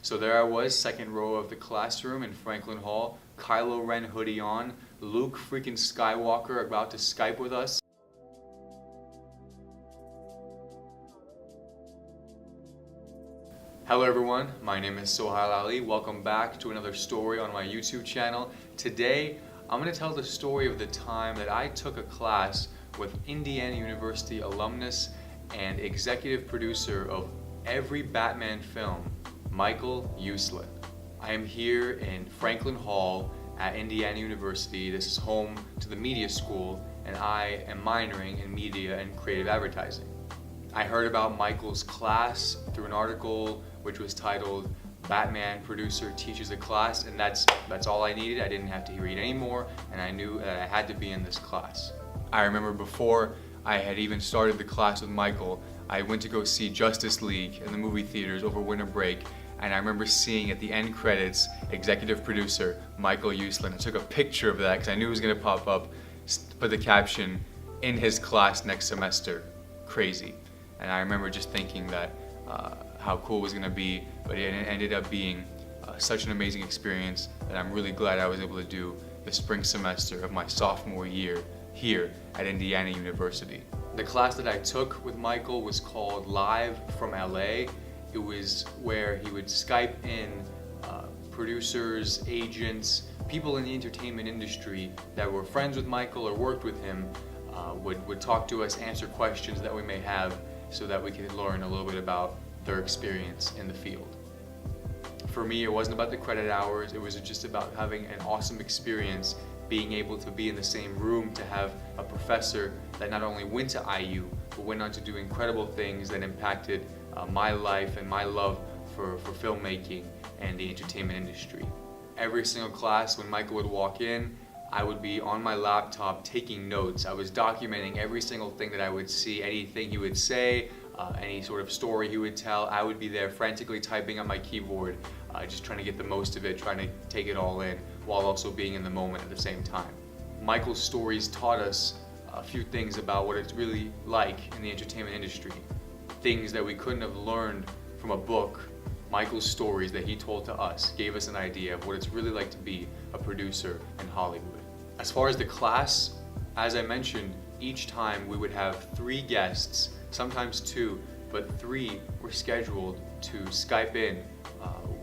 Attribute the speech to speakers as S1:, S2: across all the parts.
S1: So there I was, second row of the classroom in Franklin Hall, Kylo Ren hoodie on, Luke freaking Skywalker about to Skype with us. Hello everyone, my name is Sohile Ali. Welcome back to another story on my YouTube channel. Today, I'm going to tell the story of the time that I took a class with Indiana University alumnus and executive producer of every Batman film, Michael Uslan. I am here in Franklin Hall at Indiana University. This is home to the media school, and I am minoring in media and creative advertising. I heard about Michael's class through an article which was titled Batman Producer Teaches a Class, and that's all I needed. I didn't have to read any more, and I knew that I had to be in this class. I remember before I had even started the class with Michael, I went to go see Justice League in the movie theaters over winter break, and I remember seeing at the end credits, executive producer Michael Uslan. I took a picture of that because I knew it was going to pop up, put the caption, "In his class next semester." Crazy. And I remember just thinking that how cool it was going to be, but it ended up being such an amazing experience that I'm really glad I was able to do the spring semester of my sophomore year here at Indiana University. The class that I took with Michael was called Live from LA. It was where he would Skype in producers, agents, people in the entertainment industry that were friends with Michael or worked with him, would talk to us, answer questions that we may have so that we could learn a little bit about their experience in the field. For me, it wasn't about the credit hours, it was just about having an awesome experience, being able to be in the same room, to have a professor that not only went to IU, but went on to do incredible things that impacted my life and my love for filmmaking and the entertainment industry. Every single class, when Michael would walk in, I would be on my laptop taking notes. I was documenting every single thing that I would see, anything he would say, any sort of story he would tell. I would be there frantically typing on my keyboard, just trying to get the most of it, trying to take it all in, while also being in the moment at the same time. Michael's stories taught us a few things about what it's really like in the entertainment industry. Things that we couldn't have learned from a book. Michael's stories that he told to us gave us an idea of what it's really like to be a producer in Hollywood. As far as the class, as I mentioned, each time we would have 3 guests, sometimes 2, but 3 were scheduled to Skype in,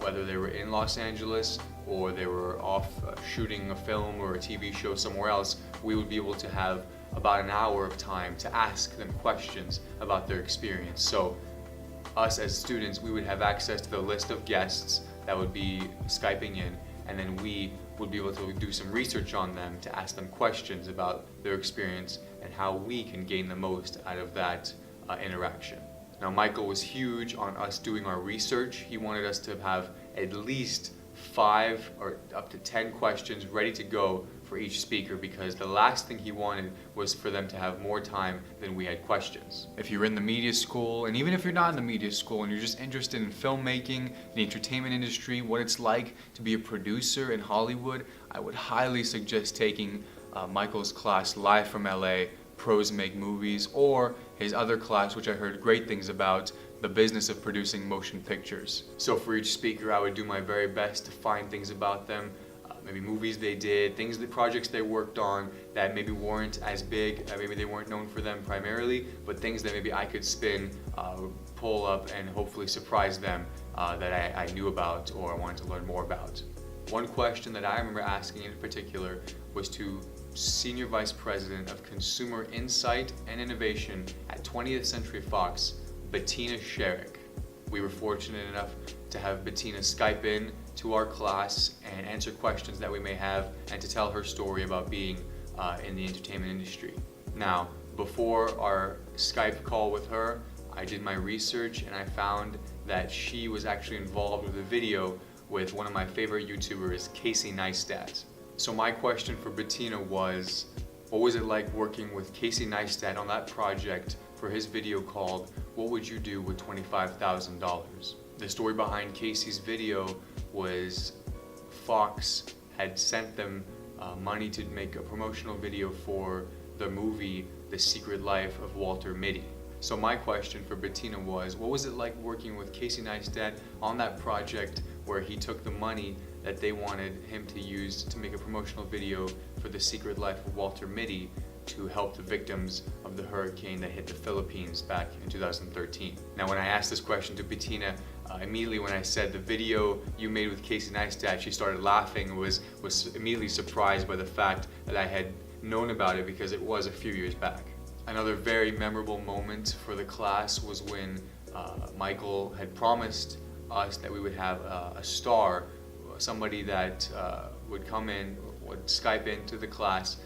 S1: whether they were in Los Angeles or they were off shooting a film or a TV show somewhere else. We would be able to have about an hour of time to ask them questions about their experience. So us as students, we would have access to the list of guests that would be Skyping in, and then we would be able to do some research on them to ask them questions about their experience and how we can gain the most out of that interaction. Now, Michael was huge on us doing our research. He wanted us to have at least 5 or up to 10 questions ready to go for each speaker, because the last thing he wanted was for them to have more time than we had questions. If you're in the media school, and even if you're not in the media school and you're just interested in filmmaking, the entertainment industry, what it's like to be a producer in Hollywood, I would highly suggest taking Michael's class, Live from LA, Pros Make Movies, or his other class, which I heard great things about, The Business of Producing Motion Pictures. So for each speaker, I would do my very best to find things about them, maybe movies they did, projects they worked on that maybe weren't as big, maybe they weren't known for them primarily, but things that maybe I could spin, pull up, and hopefully surprise them that I knew about or I wanted to learn more about. One question that I remember asking in particular was to Senior Vice President of Consumer Insight and Innovation at 20th Century Fox, Bettina Sherrick. We were fortunate enough to have Bettina Skype in to our class and answer questions that we may have, and to tell her story about being in the entertainment industry. Now, before our Skype call with her, I did my research and I found that she was actually involved with a video with one of my favorite YouTubers, Casey Neistat. So my question for Bettina was, what was it like working with Casey Neistat on that project for his video called What Would You Do with $25,000? The story behind Casey's video was Fox had sent them money to make a promotional video for the movie The Secret Life of Walter Mitty. So my question for Bettina was, what was it like working with Casey Neistat on that project where he took the money that they wanted him to use to make a promotional video for The Secret Life of Walter Mitty to help the victims of the hurricane that hit the Philippines back in 2013. Now, when I asked this question to Bettina, immediately when I said the video you made with Casey Neistat, she started laughing and was immediately surprised by the fact that I had known about it because it was a few years back. Another very memorable moment for the class was when Michael had promised us that we would have a star, somebody that would come in, would Skype into the class,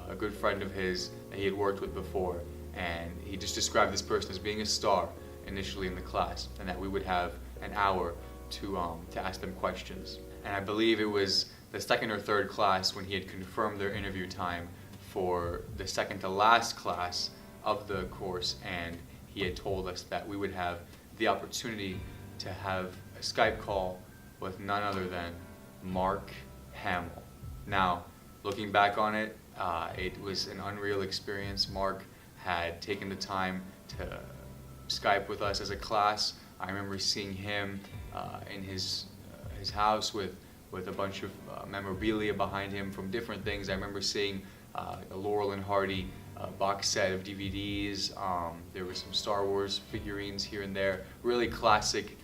S1: a good friend of his that he had worked with before, and he just described this person as being a star initially in the class, and that we would have an hour to ask them questions. And I believe it was the second or third class when he had confirmed their interview time for the second to last class of the course, and he had told us that we would have the opportunity to have a Skype call with none other than Mark Hamill. Now, looking back on it, it was an unreal experience. Mark had taken the time to Skype with us as a class. I remember seeing him in his house with a bunch of memorabilia behind him from different things. I remember seeing a Laurel and Hardy box set of DVDs. There were some Star Wars figurines here and there. Really classic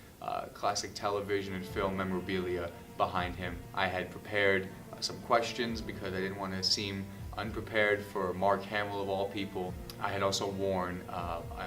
S1: television and film memorabilia behind him. I had prepared some questions because I didn't want to seem unprepared for Mark Hamill of all people. I had also worn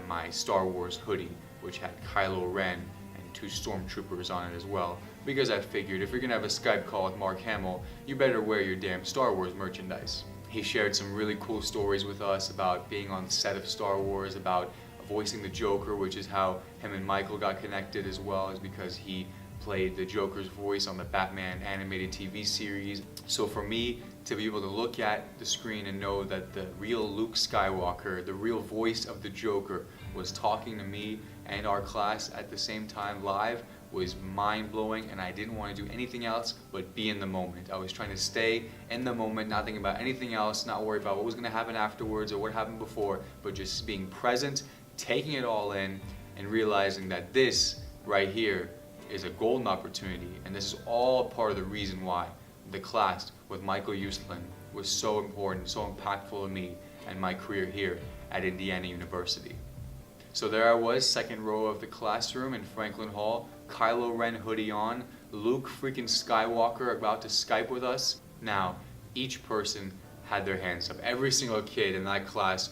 S1: my Star Wars hoodie, which had Kylo Ren and 2 stormtroopers on it as well, because I figured if you're gonna have a Skype call with Mark Hamill, you better wear your damn Star Wars merchandise. He shared some really cool stories with us about being on the set of Star Wars, about voicing the Joker, which is how him and Michael got connected as well, is because he played the Joker's voice on the Batman animated TV series. So for me to be able to look at the screen and know that the real Luke Skywalker, the real voice of the Joker, was talking to me and our class at the same time live was mind-blowing, and I didn't want to do anything else but be in the moment. I was trying to stay in the moment, not thinking about anything else, not worry about what was going to happen afterwards or what happened before, but just being present, taking it all in, and realizing that this right here is a golden opportunity, and this is all part of the reason why the class with Michael Uslan was so important, so impactful to me and my career here at Indiana University. So there I was, second row of the classroom in Franklin Hall, Kylo Ren hoodie on, Luke freaking Skywalker about to Skype with us. Now, each person had their hands up. Every single kid in that class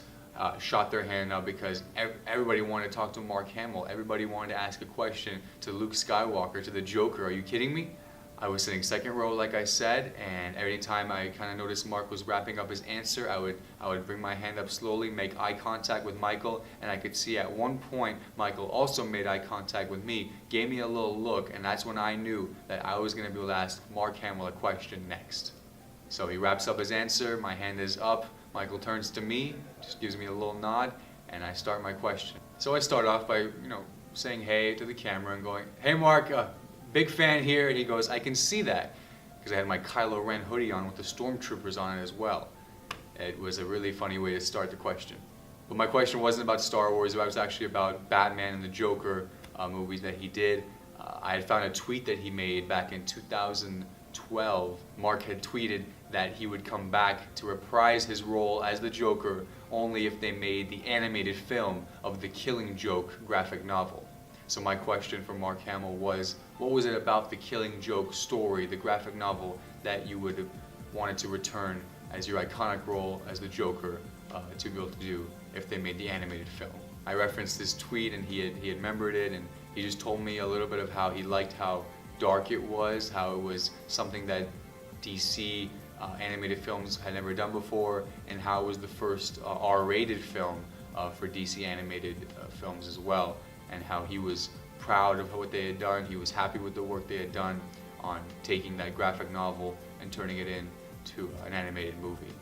S1: shot their hand up because everybody wanted to talk to Mark Hamill. Everybody wanted to ask a question to Luke Skywalker, to the Joker. Are you kidding me? I was sitting second row, like I said, and every time I kind of noticed Mark was wrapping up his answer, I would bring my hand up slowly, make eye contact with Michael, and I could see at one point Michael also made eye contact with me, gave me a little look, and that's when I knew that I was going to be able to ask Mark Hamill a question next. So he wraps up his answer, my hand is up, Michael turns to me, just gives me a little nod, and I start my question. So I start off by, saying hey to the camera and going, "Hey Mark, big fan here," and he goes, "I can see that," because I had my Kylo Ren hoodie on with the stormtroopers on it as well. It was a really funny way to start the question. But my question wasn't about Star Wars, it was actually about Batman and the Joker movies that he did. I had found a tweet that he made back in 2012. Mark had tweeted that he would come back to reprise his role as the Joker only if they made the animated film of the Killing Joke graphic novel. So my question for Mark Hamill was, what was it about the Killing Joke story, the graphic novel, that you would have wanted to return as your iconic role as the Joker to be able to do if they made the animated film? I referenced this tweet and he had remembered it, and he just told me a little bit of how he liked how dark it was, how it was something that DC animated films had never done before, and how it was the first R-rated film for DC animated films as well, and how he was proud of what they had done. He was happy with the work they had done on taking that graphic novel and turning it into an animated movie.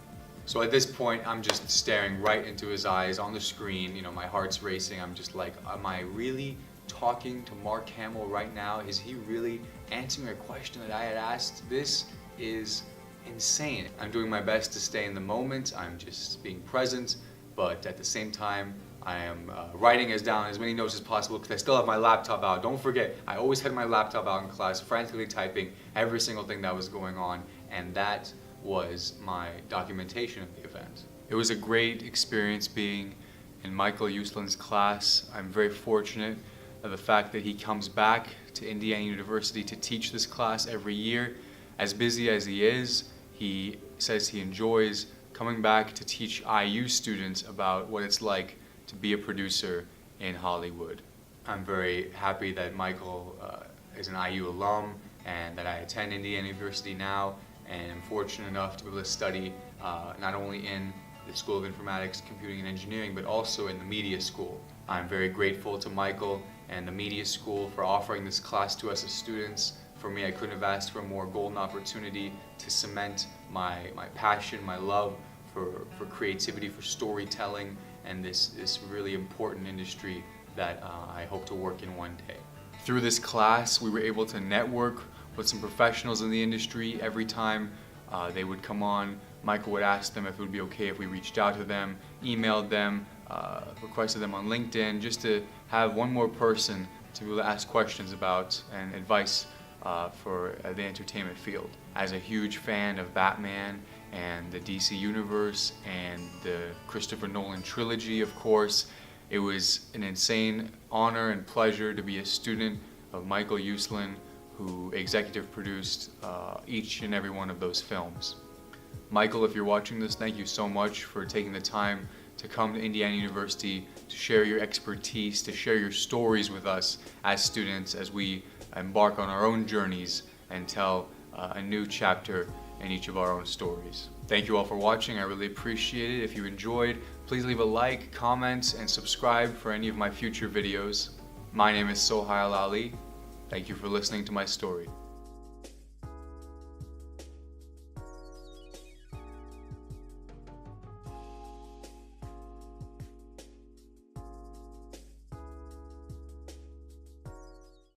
S1: So at this point, I'm just staring right into his eyes on the screen. My heart's racing. I'm just like, am I really talking to Mark Hamill right now? Is he really answering a question that I had asked? This is insane. I'm doing my best to stay in the moment. I'm just being present, but at the same time, I am writing down as many notes as possible because I still have my laptop out. Don't forget, I always had my laptop out in class, frantically typing every single thing that was going on, and that was my documentation of the event. It was a great experience being in Michael Uslan's class. I'm very fortunate of the fact that he comes back to Indiana University to teach this class every year. As busy as he is, he says he enjoys coming back to teach IU students about what it's like to be a producer in Hollywood. I'm very happy that Michael is an IU alum and that I attend Indiana University now, and I'm fortunate enough to be able to study not only in the School of Informatics, Computing and Engineering, but also in the Media School. I'm very grateful to Michael and the Media School for offering this class to us as students. For me, I couldn't have asked for a more golden opportunity to cement my passion, my love for creativity, for storytelling, and this really important industry that I hope to work in one day. Through this class, we were able to network with some professionals in the industry. Every time they would come on, Michael would ask them if it would be okay if we reached out to them, emailed them, requested them on LinkedIn, just to have one more person to be able to ask questions about and advice for the entertainment field. As a huge fan of Batman and the DC Universe and the Christopher Nolan trilogy, of course, it was an insane honor and pleasure to be a student of Michael Uslan, who executive produced each and every one of those films. Michael, if you're watching this, thank you so much for taking the time to come to Indiana University to share your expertise, to share your stories with us as students as we embark on our own journeys and tell a new chapter in each of our own stories. Thank you all for watching. I really appreciate it. If you enjoyed, please leave a like, comment, and subscribe for any of my future videos. My name is Sohile Ali. Thank you for listening to my story.